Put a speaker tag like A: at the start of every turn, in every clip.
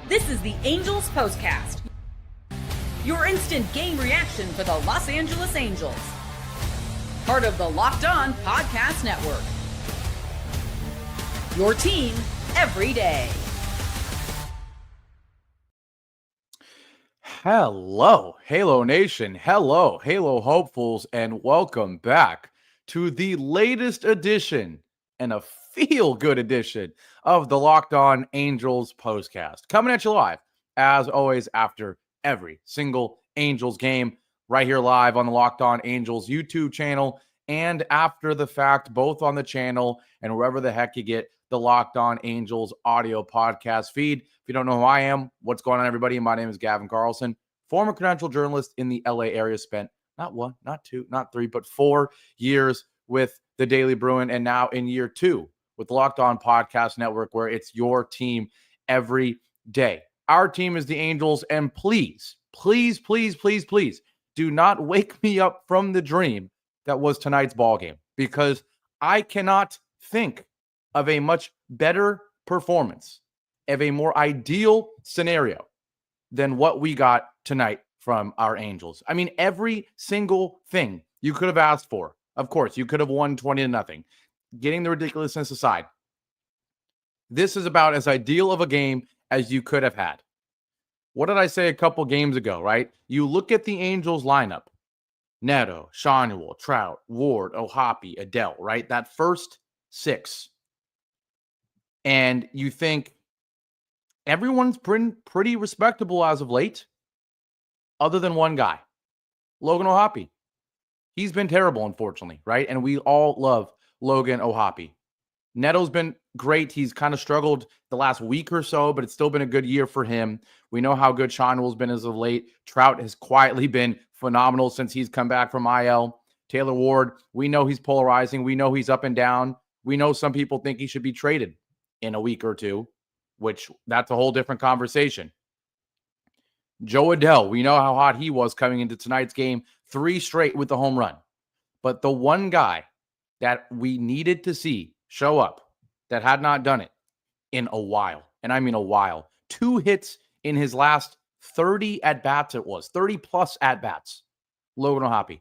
A: This is the Angels Postcast, your instant game reaction for the Los Angeles Angels. Part of the Locked On Podcast Network. Your team every day.
B: Hello, Halo Nation. Hello, Halo hopefuls, and welcome back to the latest edition and a feel-good edition of the Locked On Angels Postcast. Coming at you live, as always, after every single Angels game, right here live on the Locked On Angels YouTube channel, and after the fact, both on the channel and wherever the heck you get the Locked On Angels audio podcast feed. If you don't know who I am, what's going on, everybody? My name is Gavin Carlson, former credential journalist in the LA area, spent not one, not two, not three, but 4 years with the Daily Bruin, and now in year 2 with the Locked On Podcast Network, where it's your team every day. Our team is the Angels, and please, please, please, please, please do not wake me up from the dream that was tonight's ball game, because I cannot think of a much better performance, of a more ideal scenario than what we got tonight from our Angels. I mean, every single thing you could have asked for. Of course, you could have won 20-0. Getting the ridiculousness aside, this is about as ideal of a game as you could have had. What did I say a couple games ago, right? You look at the Angels lineup: Neto, Schauel, Trout, Ward, O'Hoppe, Adele, right? That first 6. And you think everyone's been pretty respectable as of late, other than one guy, Logan O'Hoppe. He's been terrible, unfortunately, right? And we all love Logan O'Hoppe. Neto's been great. He's kind of struggled the last week or so, but it's still been a good year for him. We know how good Schauel's been as of late. Trout has quietly been phenomenal since he's come back from IL. Taylor Ward, we know he's polarizing. We know he's up and down. We know some people think he should be traded in a week or two, which that's a whole different conversation. Joe Adele, we know how hot he was coming into tonight's game, 3 straight with the home run. But the one guy that we needed to see show up that had not done it in a while, and I mean a while, 2 hits in his last 30 at-bats, it was 30-plus at-bats, Logan O'Hoppe.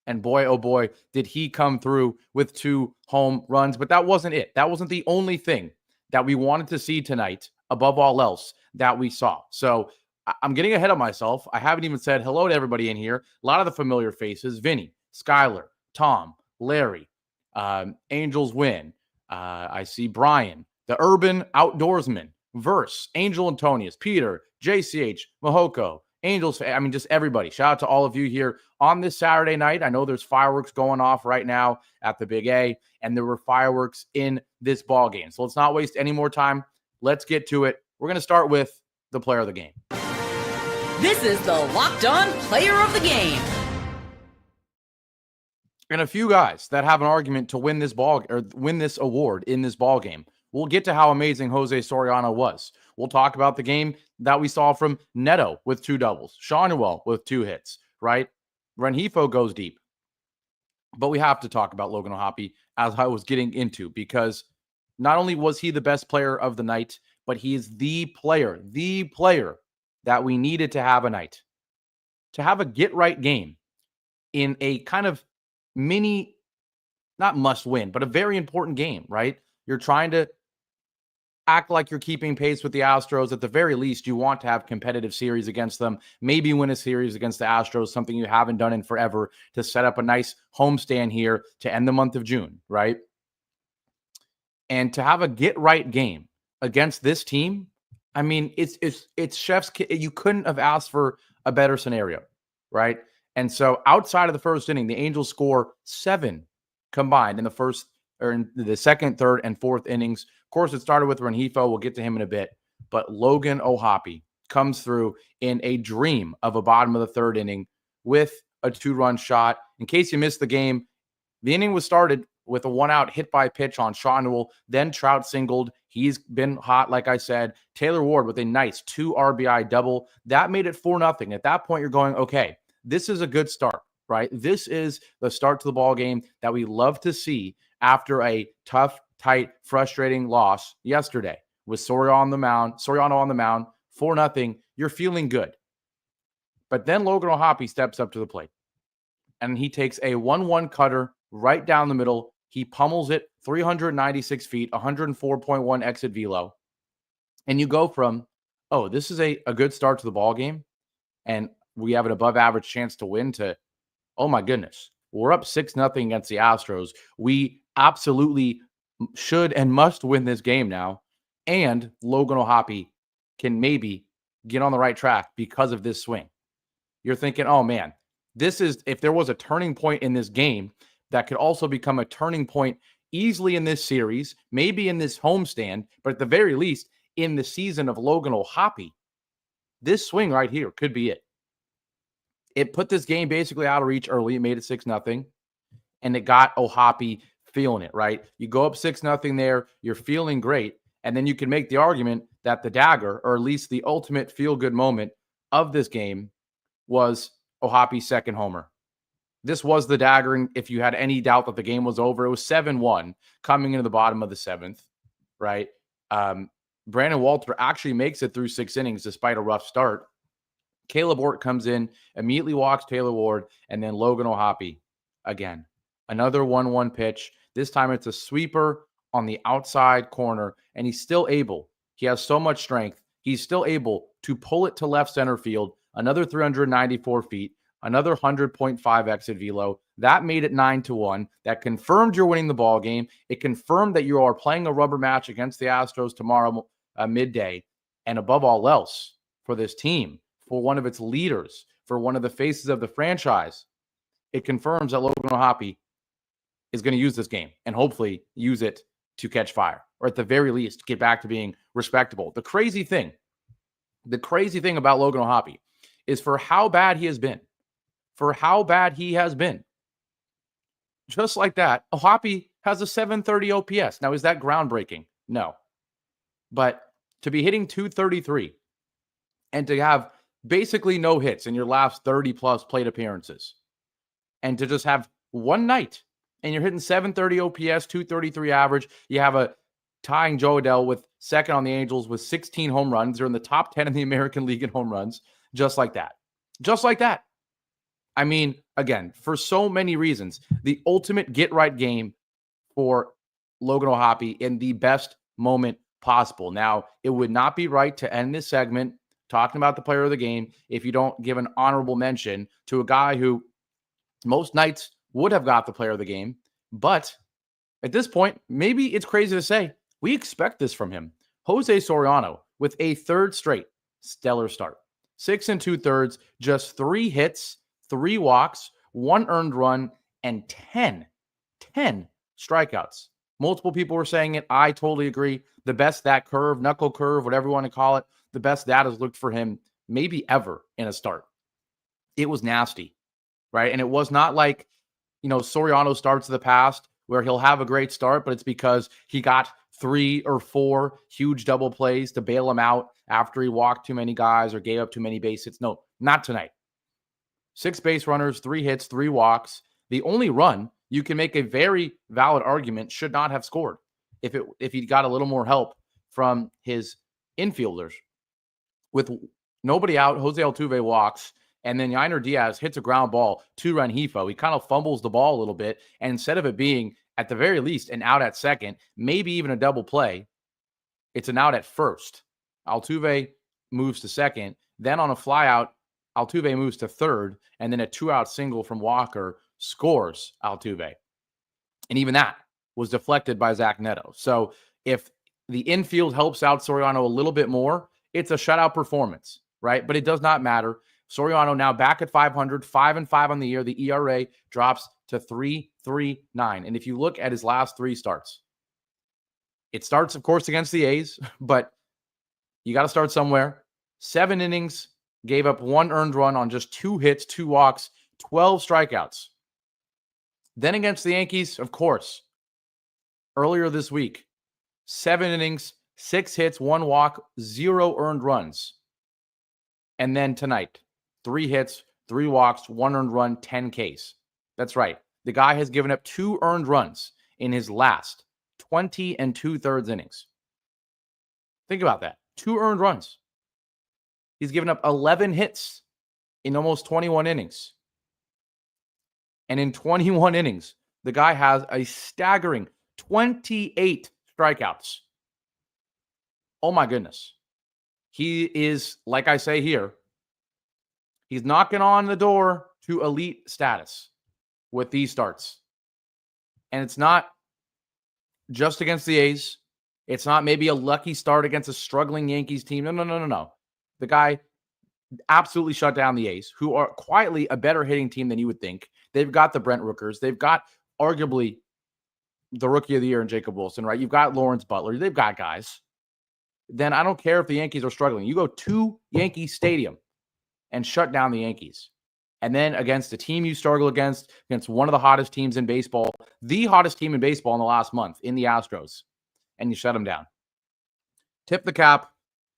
B: And boy, oh boy, did he come through with 2 home runs. But that wasn't it. That wasn't the only thing that we wanted to see tonight, above all else, that we saw. So I'm getting ahead of myself. I haven't even said hello to everybody in here. A lot of the familiar faces: Vinny, Skyler, Tom, Larry, Angels win. I see Brian, the urban outdoorsman, Verse, Angel Antonius, Peter, JCH, Mahoko, Angels, I mean, just everybody. Shout out to all of you here on this Saturday night. I know there's fireworks going off right now at the Big A, and there were fireworks in this ball game. So let's not waste any more time. Let's get to it. We're going to start with the player of the game.
A: This is the Locked On Player of the Game.
B: And a few guys that have an argument to win this ball or win this award in this ball game. We'll get to how amazing Jose Soriano was. We'll talk about the game that we saw from Neto with 2 doubles, Schauel with 2 hits, right? Rengifo goes deep. But we have to talk about Logan O'Hoppe, as I was getting into, because not only was he the best player of the night, but he is the player that we needed to have a night. To have a get-right game in a kind of mini, not must win, but a very important game, right? You're trying to act like you're keeping pace with the Astros. At the very least, you want to have competitive series against them, maybe win a series against the Astros, something you haven't done in forever, to set up a nice homestand here to end the month of June, right? And to have a get-right game against this team, I mean, it's chef's kiss. You couldn't have asked for a better scenario, right? And so outside of the first inning, the Angels score 7 combined in the first, or in the second, third, and fourth innings. Of course, it started with Rengifo. We'll get to him in a bit. But Logan O'Hoppe comes through in a dream of a bottom of the third inning with a 2-run shot. In case you missed the game, the inning was started with a 1-out hit by pitch on Schauel. Then Trout singled. He's been hot, like I said. Taylor Ward with a nice 2 RBI double. That made it 4-0. At that point, you're going, okay, this is a good start, right? This is the start to the ball game that we love to see after a tough, tight, frustrating loss yesterday. with Soriano on the mound, 4-0, you're feeling good. But then Logan O'Hoppe steps up to the plate, and he takes a 1-1 cutter right down the middle. He pummels it 396 feet, 104.1 exit velo. And you go from, oh, this is a good start to the ball game, and we have an above average chance to win, to, oh my goodness, we're up 6-0 against the Astros. We absolutely should and must win this game now. And Logan O'Hoppe can maybe get on the right track because of this swing. You're thinking, oh man, this is, if there was a turning point in this game that could also become a turning point easily in this series, maybe in this homestand, but at the very least in the season of Logan O'Hoppe, this swing right here could be it. It put this game basically out of reach early. It made it 6-0, and it got O'Hoppe feeling it, right? You go up 6-0 there, you're feeling great, and then you can make the argument that the dagger, or at least the ultimate feel-good moment of this game, was O'Hoppe's second homer. This was the dagger, and if you had any doubt that the game was over, it was 7-1 coming into the bottom of the seventh, right? Brandon Walter actually makes it through 6 innings despite a rough start. Caleb Ort comes in, immediately walks Taylor Ward, and then Logan O'Hoppe again. Another 1-1 pitch. This time it's a sweeper on the outside corner, and he's still able. He has so much strength. He's still able to pull it to left center field, another 394 feet, another 100.5 exit velo. That made it 9-1. That confirmed you're winning the ball game. It confirmed that you are playing a rubber match against the Astros tomorrow midday. And above all else, for this team, for one of its leaders, for one of the faces of the franchise, it confirms that Logan O'Hoppe is going to use this game and hopefully use it to catch fire, or at the very least get back to being respectable. The crazy thing about Logan O'Hoppe is for how bad he has been, just like that, O'Hoppe has a 730 OPS. Now, is that groundbreaking? No. But to be hitting 233 and to have basically no hits in your last 30-plus plate appearances, and to just have one night and you're hitting 730 OPS, 233 average, you have a tying Joe Adell with second on the Angels with 16 home runs. They're in the top 10 in the American League in home runs, just like that. Just like that. I mean, again, for so many reasons, the ultimate get-right game for Logan O'Hoppe in the best moment possible. Now, it would not be right to end this segment talking about the player of the game if you don't give an honorable mention to a guy who most nights would have got the player of the game. But at this point, maybe it's crazy to say, we expect this from him. Jose Soriano with a third straight stellar start. 6 2/3, just 3 hits, 3 walks, 1 earned run, and 10 strikeouts. Multiple people were saying it. I totally agree. The best that curve, knuckle curve, whatever you want to call it, the best that has looked for him maybe ever in a start. It was nasty, right? And it was not like, Soriano starts of the past where he'll have a great start, but it's because he got 3 or 4 huge double plays to bail him out after he walked too many guys or gave up too many base hits. No, not tonight. 6 base runners, 3 hits, 3 walks. The only run you can make a very valid argument should not have scored if he got a little more help from his infielders. With nobody out, Jose Altuve walks, and then Yainer Diaz hits a ground ball to Rengifo. He kind of fumbles the ball a little bit, and instead of it being, at the very least, an out at second, maybe even a double play, it's an out at first. Altuve moves to second. Then on a flyout, Altuve moves to third, and then a 2-out single from Walker scores Altuve. And even that was deflected by Zach Neto. So if the infield helps out Soriano a little bit more, it's a shutout performance, right? But it does not matter. Soriano now back at 500, 5-5 on the year. The ERA drops to 3.39. And if you look at his last 3 starts, it starts, of course, against the A's, but you got to start somewhere. 7 innings, gave up 1 earned run on just 2 hits, 2 walks, 12 strikeouts. Then against the Yankees, of course, earlier this week, 7 innings, 6 hits, 1 walk, 0 earned runs. And then tonight, 3 hits, 3 walks, 1 earned run, 10 Ks. That's right. The guy has given up 2 earned runs in his last 20 2/3 innings. Think about that. 2 earned runs. He's given up 11 hits in almost 21 innings. And in 21 innings, the guy has a staggering 28 strikeouts. Oh my goodness. He is, like I say here, he's knocking on the door to elite status with these starts. And it's not just against the A's. It's not maybe a lucky start against a struggling Yankees team. No. The guy absolutely shut down the A's, who are quietly a better hitting team than you would think. They've got the Brent Rookers. They've got arguably the rookie of the year in Jacob Wilson, right? You've got Lawrence Butler. They've got guys. Then I don't care if the Yankees are struggling. You go to Yankee Stadium and shut down the Yankees. And then against a team you struggle against one of the hottest teams in baseball, the hottest team in baseball in the last month, in the Astros, and you shut them down. Tip the cap.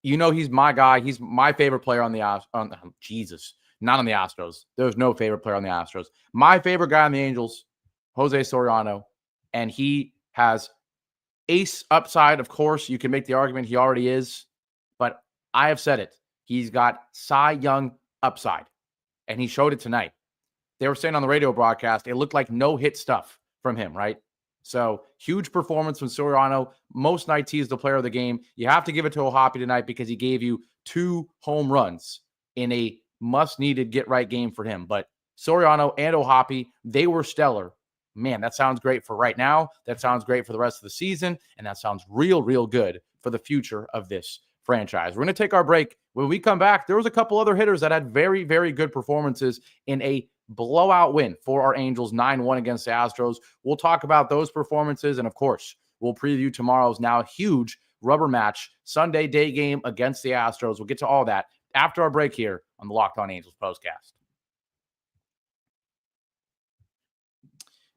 B: You know he's my guy. He's my favorite player on the Astros. Not on the Astros. There's no favorite player on the Astros. My favorite guy on the Angels, Jose Soriano, and he has ace upside. Of course, you can make the argument he already is, but I have said it. He's got Cy Young upside, and he showed it tonight. They were saying on the radio broadcast, it looked like no-hit stuff from him, right? So, huge performance from Soriano. Most nights he's the player of the game. You have to give it to O'Hoppe tonight because he gave you 2 home runs in a must-needed get-right game for him. But Soriano and O'Hoppe, they were stellar. Man, that sounds great for right now. That sounds great for the rest of the season. And that sounds real, real good for the future of this franchise. We're going to take our break. When we come back, there was a couple other hitters that had very, very good performances in a blowout win for our Angels, 9-1 against the Astros. We'll talk about those performances. And of course, we'll preview tomorrow's now huge rubber match Sunday day game against the Astros. We'll get to all that after our break here on the Locked On Angels Postcast.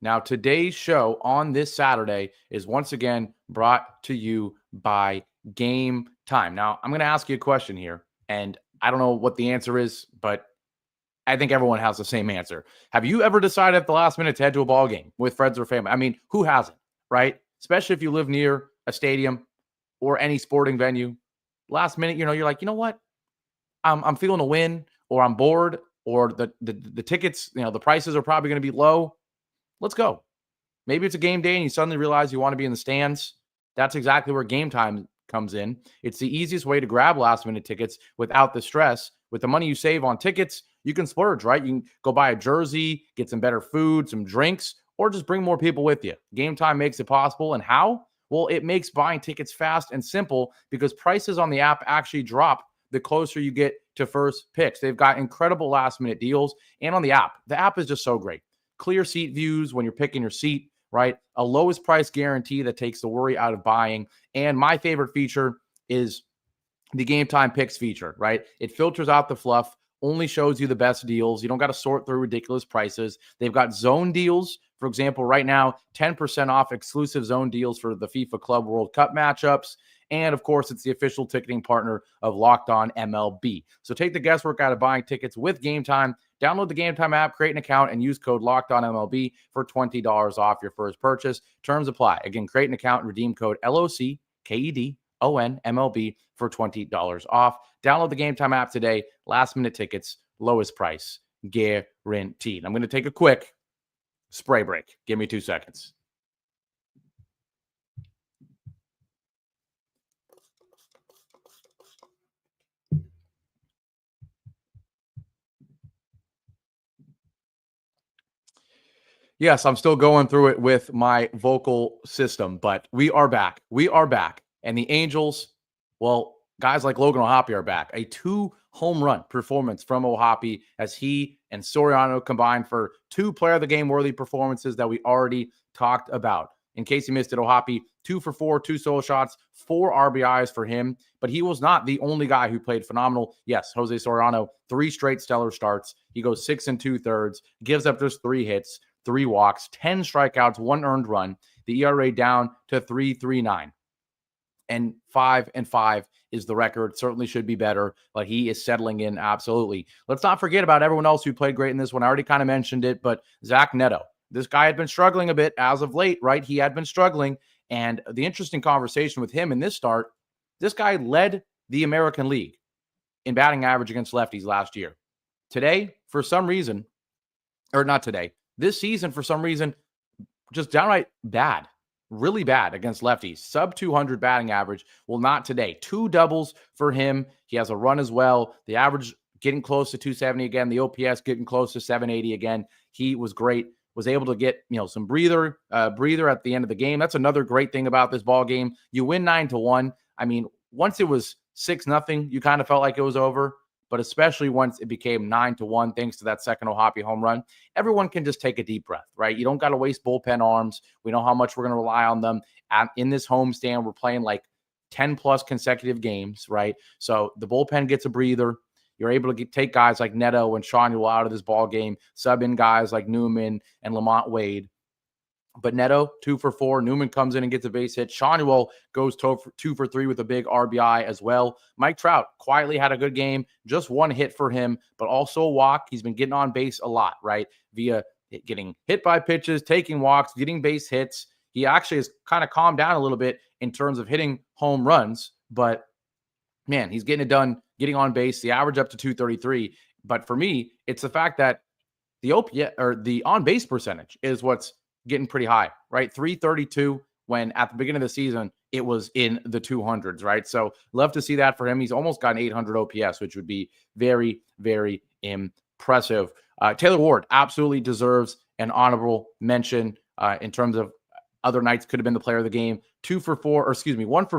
B: Now, today's show on this Saturday is once again brought to you by Gametime. Now, I'm going to ask you a question here, and I don't know what the answer is, but I think everyone has the same answer. Have you ever decided at the last minute to head to a ball game with friends or family? I mean, who hasn't, right? Especially if you live near a stadium or any sporting venue. Last minute, you're like, you know what? I'm feeling a win, or I'm bored, or the tickets, the prices are probably going to be low. Let's go. Maybe it's a game day and you suddenly realize you want to be in the stands. That's exactly where Gametime comes in. It's the easiest way to grab last-minute tickets without the stress. With the money you save on tickets, you can splurge, right? You can go buy a jersey, get some better food, some drinks, or just bring more people with you. Gametime makes it possible. And how? Well, it makes buying tickets fast and simple because prices on the app actually drop the closer you get to first picks. They've got incredible last-minute deals. And on the app is just so great. Clear seat views when you're picking your seat, right? A lowest price guarantee that takes the worry out of buying. And my favorite feature is the Gametime Picks feature, right? It filters out the fluff, only shows you the best deals. You don't got to sort through ridiculous prices. They've got zone deals. For example, right now, 10% off exclusive zone deals for the FIFA Club World Cup matchups. And of course, it's the official ticketing partner of Locked On MLB. So take the guesswork out of buying tickets with Gametime. Download the Gametime app, create an account, and use code Locked On MLB for $20 off your first purchase. Terms apply. Again, create an account and redeem code LOCKEDON MLB for $20 off. Download the Gametime app today. Last minute tickets, lowest price, guaranteed. I'm going to take a quick spray break. Give me 2 seconds. Yes, I'm still going through it with my vocal system, but we are back. We are back. And the Angels, well, guys like Logan O'Hoppe are back. A 2-home run performance from O'Hoppe as he and Soriano combined for 2 player of the game worthy performances that we already talked about. In case you missed it, O'Hoppe 2 for 4, 2 solo shots, 4 RBIs for him, but he was not the only guy who played phenomenal. Yes, Jose Soriano, 3 straight stellar starts. He goes 6 2/3, gives up just 3 hits, 3 walks, 10 strikeouts, 1 earned run. The ERA down to 3.39. And 5-5 is the record. Certainly should be better, but he is settling in absolutely. Let's not forget about everyone else who played great in this one. I already kind of mentioned it, but Zach Neto. This guy had been struggling a bit as of late, right? He had been struggling. And the interesting conversation with him in this start, This guy led the American League in batting average against lefties last year. Today, for some reason, or not today, this season, for some reason, just downright bad, really bad against lefties. Sub 200 batting average. Well, not today. 2 doubles for him. He has a run as well. The average getting close to 270 again. The OPS getting close to 780 again. He was great. Was able to get, some breather at the end of the game. That's another great thing about this ball game. You win 9-1. I mean, once it was 6-0, you kind of felt like it was over. But especially once it became 9-1, thanks to that second O'Hoppe home run, everyone can just take a deep breath, right? You don't got to waste bullpen arms. We know how much we're going to rely on them. In this homestand, we're playing like 10-plus consecutive games, right? So the bullpen gets a breather. You're able to take guys like Neto and Schauel out of this ball game, sub in guys like Newman and Lamont Wade. But Neto, 2 for 4. Newman comes in and gets a base hit. Schauel goes 2 for 3 with a big RBI as well. Mike Trout quietly had a good game. Just 1 hit for him, but also a walk. He's been getting on base a lot, right? Via getting hit by pitches, taking walks, getting base hits. He actually has kind of calmed down a little bit in terms of hitting home runs, but man, he's getting it done, getting on base, the average up to 233. But for me, it's the fact that the OPS or the on base percentage is what's getting pretty high, right? 332 when at the beginning of the season, it was in the 200s, right? So love to see that for him. He's almost got an 800 OPS, which would be very, very impressive. Taylor Ward absolutely deserves an honorable mention in terms of other nights could have been the player of the game. 1 for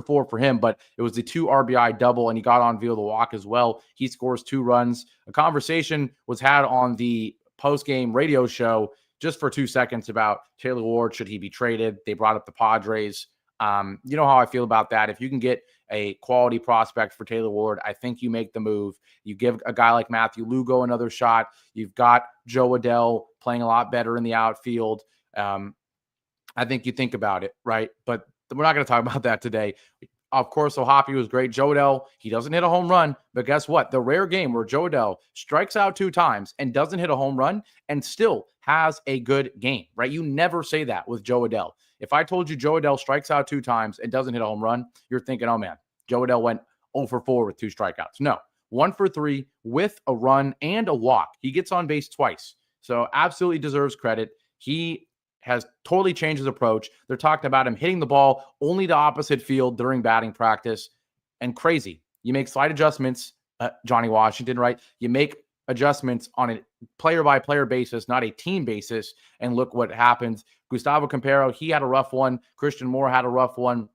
B: 4 for him, but it was the 2 RBI double, and he got on via the walk as well. He scores 2 runs. A conversation was had on the post-game radio show just for 2 seconds about Taylor Ward. Should he be traded? They brought up the Padres. You know how I feel about that. If you can get a quality prospect for Taylor Ward, I think you make the move. You give a guy like Matthew Lugo another shot. You've got Joe Adell playing a lot better in the outfield. I think you think about it, right? But we're not going to talk about that today. Of course, O'Hoppe was great. Joe Adell, he doesn't hit a home run, but guess what? The rare game where Joe Adell strikes out 2 times and doesn't hit a home run and still has a good game, right? You never say that with Joe Adell. If I told you Joe Adell strikes out 2 times and doesn't hit a home run, you're thinking, oh man, Joe Adell went 0 for 4 with 2 strikeouts. No, 1 for 3 with a run and a walk. He gets on base twice. So absolutely deserves credit. He has totally changed his approach. They're talking about him hitting the ball only to opposite field during batting practice. And crazy. You make slight adjustments, Johnny Washington, right? You make adjustments on a player-by-player basis, not a team basis, and look what happens. Gustavo Campero, he had a rough one. Christian Moore had a rough one.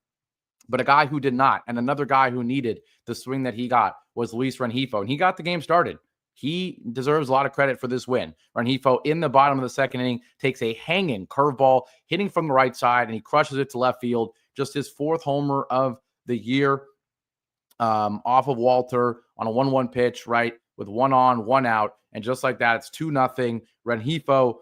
B: But a guy who did not, and another guy who needed the swing that he got was Luis Rengifo, and he got the game started. He deserves a lot of credit for this win. Rengifo in the bottom of the second inning takes a hanging curveball, hitting from the right side, and he crushes it to left field. Just his 4th homer of the year off of Walter on a 1-1 pitch, right, with 1 on, 1 out. And just like that, it's 2-0. Rengifo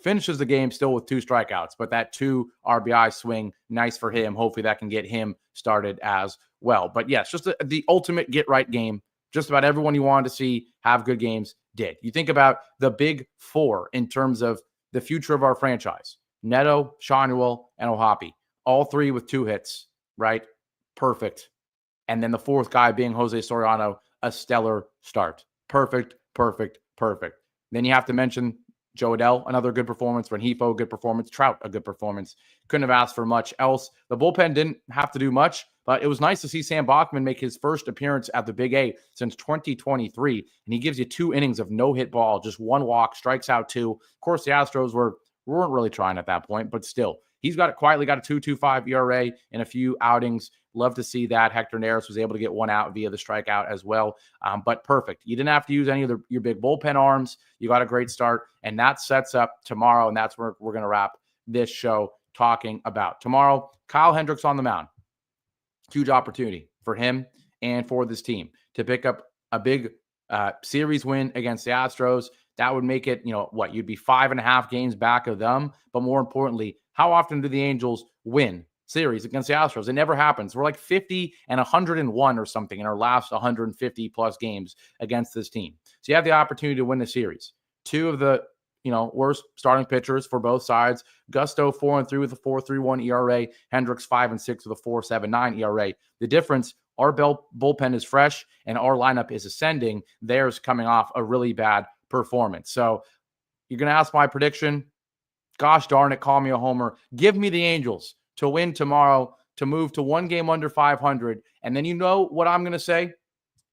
B: finishes the game still with 2 strikeouts, but that 2 RBI swing, nice for him. Hopefully that can get him started as well. But yes, just the ultimate get-right game. Just about everyone you wanted to see have good games did. You think about the big 4 in terms of the future of our franchise. Neto, Schauel, and O'Hoppe. All 3 with 2 hits, right? Perfect. And then the 4th guy being Jose Soriano, a stellar start. Perfect. Then you have to mention Joe Adell, another good performance. Rengifo, good performance. Trout, a good performance. Couldn't have asked for much else. The bullpen didn't have to do much, but it was nice to see Sam Bachman make his first appearance at the Big A since 2023, and he gives you 2 innings of no-hit ball, just 1 walk, strikes out 2. Of course, the Astros weren't really trying at that point, but still, he's quietly got a 2.25 ERA in a few outings. Love to see that. Hector Neris was able to get 1 out via the strikeout as well. But perfect. You didn't have to use any of your big bullpen arms. You got a great start, and that sets up tomorrow, and that's where we're going to wrap this show talking about. Tomorrow, Kyle Hendricks on the mound. Huge opportunity for him and for this team to pick up a big series win against the Astros. That would make it, you'd be 5.5 games back of them. But more importantly, how often do the Angels win series against the Astros? It never happens. We're like 50 and 101 or something in our last 150 plus games against this team. So you have the opportunity to win the series. 2 of the worst starting pitchers for both sides. Gusto 4-3 with a 4.31 ERA. Hendricks 5-6 with a 4.79 ERA. The difference, our bullpen is fresh and our lineup is ascending. Theirs coming off a really bad performance. So you're going to ask my prediction. Gosh darn it, call me a homer. Give me the Angels to win tomorrow, to move to one game under 500. And then you know what I'm going to say?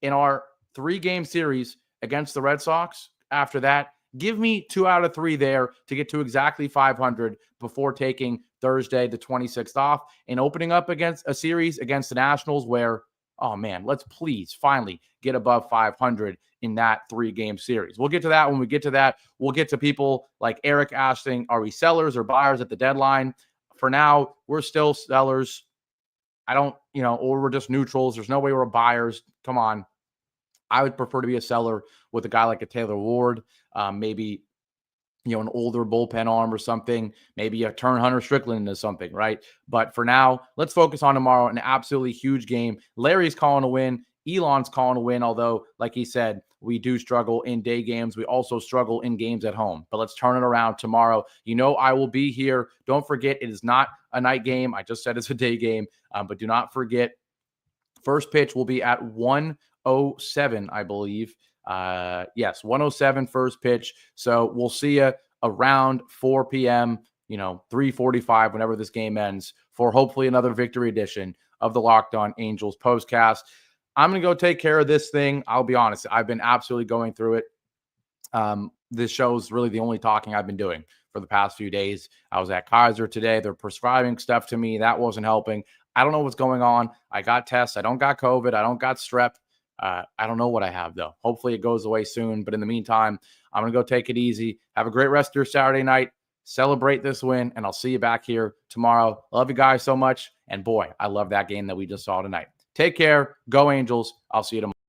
B: In our 3-game series against the Red Sox, after that, give me 2 out of 3 there to get to exactly 500 before taking Thursday, the 26th off and opening up against a series against the Nationals where, oh man, let's please finally get above 500 in that 3-game series. We'll get to that when we get to that. We'll get to people like Eric asking, are we sellers or buyers at the deadline? For now, we're still sellers. I don't, or we're just neutrals. There's no way we're buyers. Come on. I would prefer to be a seller with a guy like a Taylor Ward, maybe, an older bullpen arm or something, maybe a turn Hunter Strickland into something, right? But for now, let's focus on tomorrow, an absolutely huge game. Larry's calling a win. Elon's calling a win, although, like he said, we do struggle in day games. We also struggle in games at home. But let's turn it around tomorrow. I will be here. Don't forget, it is not a night game. I just said it's a day game. But do not forget, first pitch will be at 1:07, I believe. Yes, 1:07 first pitch. So we'll see you around 4 p.m., 3:45, whenever this game ends, for hopefully another victory edition of the Locked On Angels Postcast. I'm going to go take care of this thing. I'll be honest. I've been absolutely going through it. This show's really the only talking I've been doing for the past few days. I was at Kaiser today. They're prescribing stuff to me. That wasn't helping. I don't know what's going on. I got tests. I don't got COVID. I don't got strep. I don't know what I have, though. Hopefully it goes away soon. But in the meantime, I'm going to go take it easy. Have a great rest of your Saturday night. Celebrate this win, and I'll see you back here tomorrow. Love you guys so much. And boy, I love that game that we just saw tonight. Take care. Go Angels. I'll see you tomorrow.